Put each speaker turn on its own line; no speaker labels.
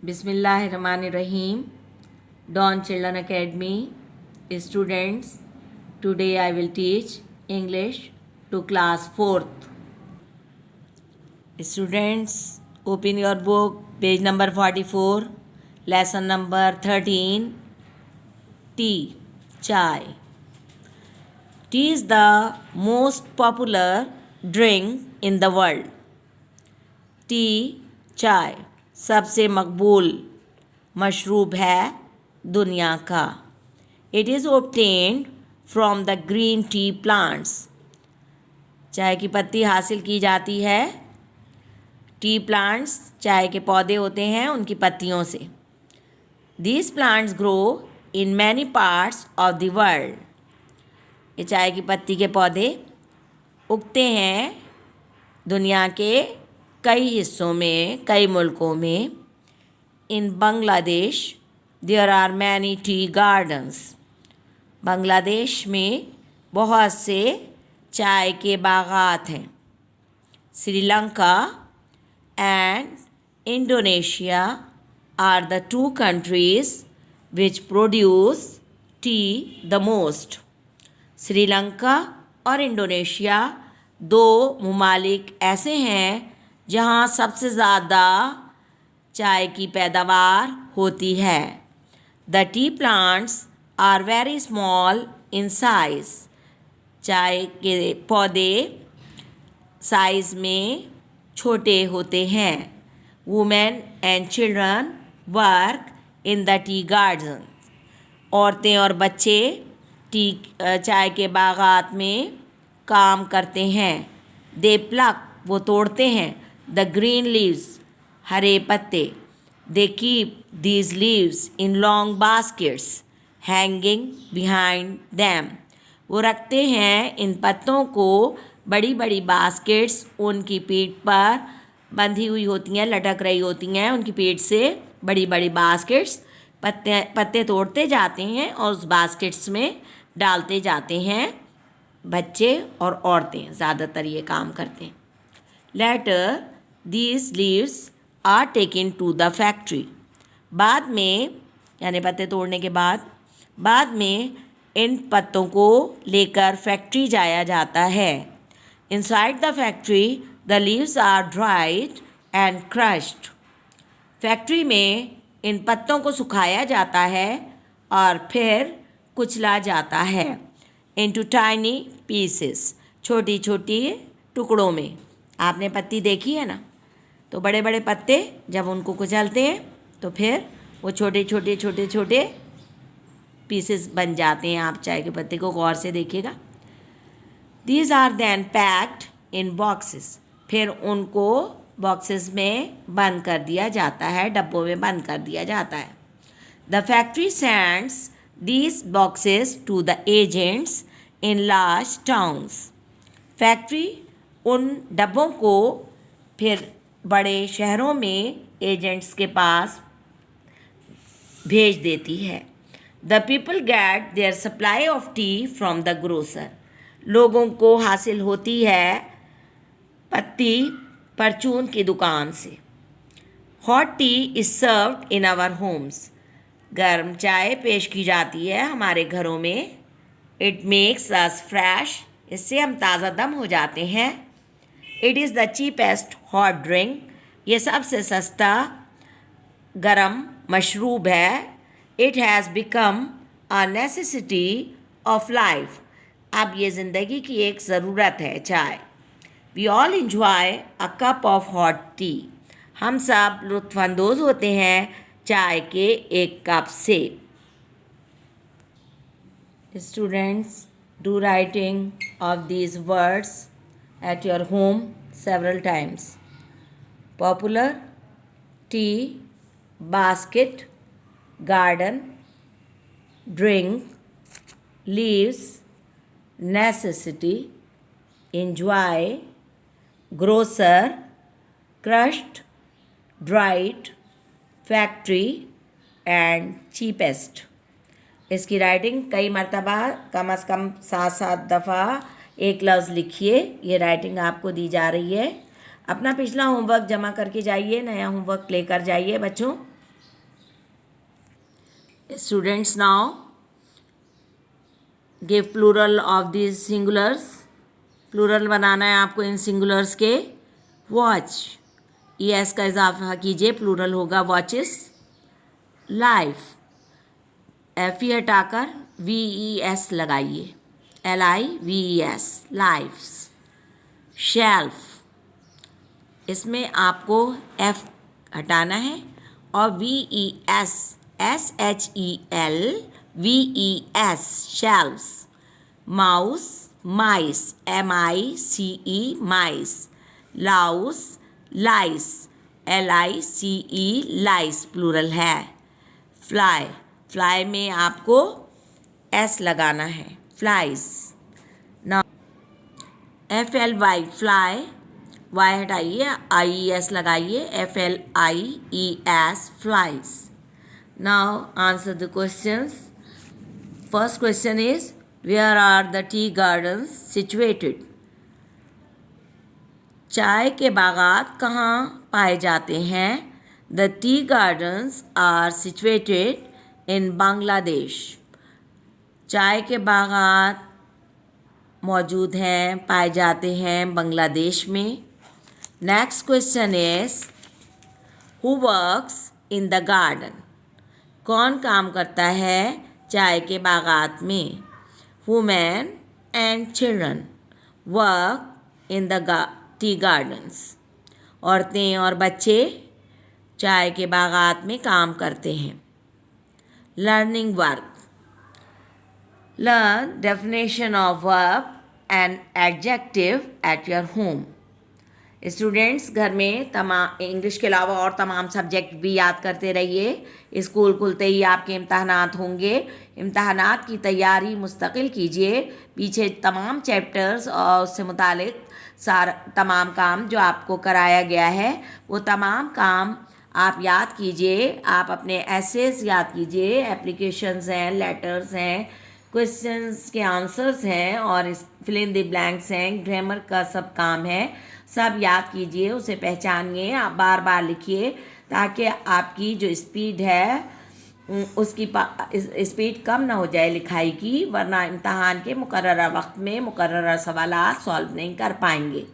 Bismillahirrahmanirrahim. Dawn Children Academy students, today I will teach English to class 4th. Students, open your book, page number 44, lesson number 13, tea, chai. Tea is the most popular drink in the world. T चाय सबसे मकबूल मशरूब है दुनिया का. It is obtained from the green tea plants. चाय की पत्ती हासिल की जाती है. टी प्लांट्स चाय के पौधे होते हैं उनकी पत्तियों से. These plants grow in many parts of the world. ये चाय की पत्ती के पौधे उगते हैं दुनिया के कई हिस्सों में, कई मुल्कों में. In Bangladesh there are many tea gardens. Bangladesh में बहुत से चाय के बागात हैं. Sri Lanka and Indonesia are the two countries which produce tea the most. Sri Lanka और इंडोनेशिया दो ममालिक ऐसे हैं जहाँ सबसे ज़्यादा चाय की पैदावार होती है. The tea plants are very small in size. चाय के पौधे साइज़ में छोटे होते हैं. Women and children work in the tea garden. औरतें और बच्चे चाय के बागात में काम करते हैं. दे प्लक वो तोड़ते हैं. द ग्रीन लीव्स हरे पत्ते. They keep these leaves in long baskets hanging behind them. वो रखते हैं इन पत्तों को बड़ी बड़ी बास्केट्स उनकी पीठ पर बंधी हुई होती हैं, लटक रही होती हैं उनकी पीठ से बड़ी बड़ी बास्केट्स. पत्ते तोड़ते जाते हैं और उस बास्केट्स में डालते जाते हैं. बच्चे और औरतें ज़्यादातर ये काम करते हैं. Later these leaves are taken to the factory. बाद में यानी पत्ते तोड़ने के बाद में इन पत्तों को लेकर फैक्ट्री जाया जाता है. Inside the factory the leaves are dried and crushed. Factory में इन पत्तों को सुखाया जाता है और फिर कुचला जाता है. इनटू टाइनी पीसेस, छोटी छोटी टुकड़ों में. आपने पत्ती देखी है ना, तो बड़े बड़े पत्ते जब उनको कुचलते हैं तो फिर वो छोटे छोटे छोटे छोटे पीसेस बन जाते हैं. आप चाय के पत्ते को गौर से देखिएगा. These are then packed in boxes. फिर उनको बॉक्सेस में बंद कर दिया जाता है, डब्बों में बंद कर दिया जाता है. The factory sends these boxes to the agents in large towns. Factory उन डब्बों को फिर बड़े शहरों में एजेंट्स के पास भेज देती है. The people get their supply of T from the grocer. लोगों को हासिल होती है पत्ती परचून की दुकान से. Hot tea is served in our homes. गर्म चाय पेश की जाती है हमारे घरों में. It makes us fresh. इससे हम ताज़ा दम हो जाते हैं. It is the cheapest hot drink. ये सबसे सस्ता गरम मशरूब है. It has become a necessity of life. अब ये ज़िंदगी की एक ज़रूरत है चाय. We all enjoy a cup of hot tea. हम सब लुत्फ़अंदोज़ होते हैं चाय के एक कप से. Students, do writing of these words at your home several times. Popular, tea, basket, garden, drink, leaves, necessity, enjoy, grocer, crushed, dried, factory and cheapest. इसकी writing कई मरतबा कम से कम 7 दफ़ा एक लफ्ज़ लिखिए. ये राइटिंग आपको दी जा रही है. अपना पिछला होमवर्क जमा करके जाइए, नया होमवर्क लेकर जाइए बच्चों. Students, now give plural of these singulars. Plural बनाना है आपको इन सिंगुलर्स के. वॉच, ES का इजाफा कीजिए, प्लूरल होगा वॉचेस. लाइफ, FE हटाकर VES लगाइए, LIVES, लाइफ्स. शेल्फ, इसमें आपको F हटाना है और VES, SHELVES, shelves. Mouse, mice, MICE, mice. Louse, lice, LICE, lice, plural है. फ्लाई, फ्लाई में आपको S लगाना है, फ्लाइज. ना FLY, फ्लाई, Y हटाइए, IES लगाइए, FLIES, flies. Now answer the questions. First question is, where are the tea gardens situated? चाय के बागात कहाँ पाए जाते हैं? The tea gardens are situated in Bangladesh. चाय के बागात मौजूद हैं, पाए जाते हैं बांग्लादेश में. Next question is, who works in the garden? कौन काम करता है चाय के बागात में? Women and children work in the tea gardens. औरतें और बच्चे चाय के बागात में काम करते हैं. Learning work, learn definition of verb and adjective at your home. Students, घर में तमाम इंग्लिश के अलावा और तमाम सब्जेक्ट भी याद करते रहिए. स्कूल खुलते ही आपके इम्तहानात होंगे. इम्तहानात की तैयारी मुस्तकिल कीजिए. पीछे तमाम चैप्टर्स और उससे मुतालिक तमाम काम जो आपको कराया गया है, वो तमाम काम आप याद कीजिए. आप अपने एसेस याद कीजिए, एप्लीकेशंस हैं, लेटर्स हैं, क्वेश्चंस के आंसर्स हैं और फिल इन द ब्लैंक्स हैं, ग्रामर का सब काम है. सब याद कीजिए, उसे पहचानिए, आप बार बार लिखिए ताकि आपकी जो स्पीड है उसकी स्पीड कम ना हो जाए लिखाई की, वरना इम्तहान के मुकर्ररा वक्त में मुकर्ररा सवालात सॉल्व नहीं कर पाएंगे.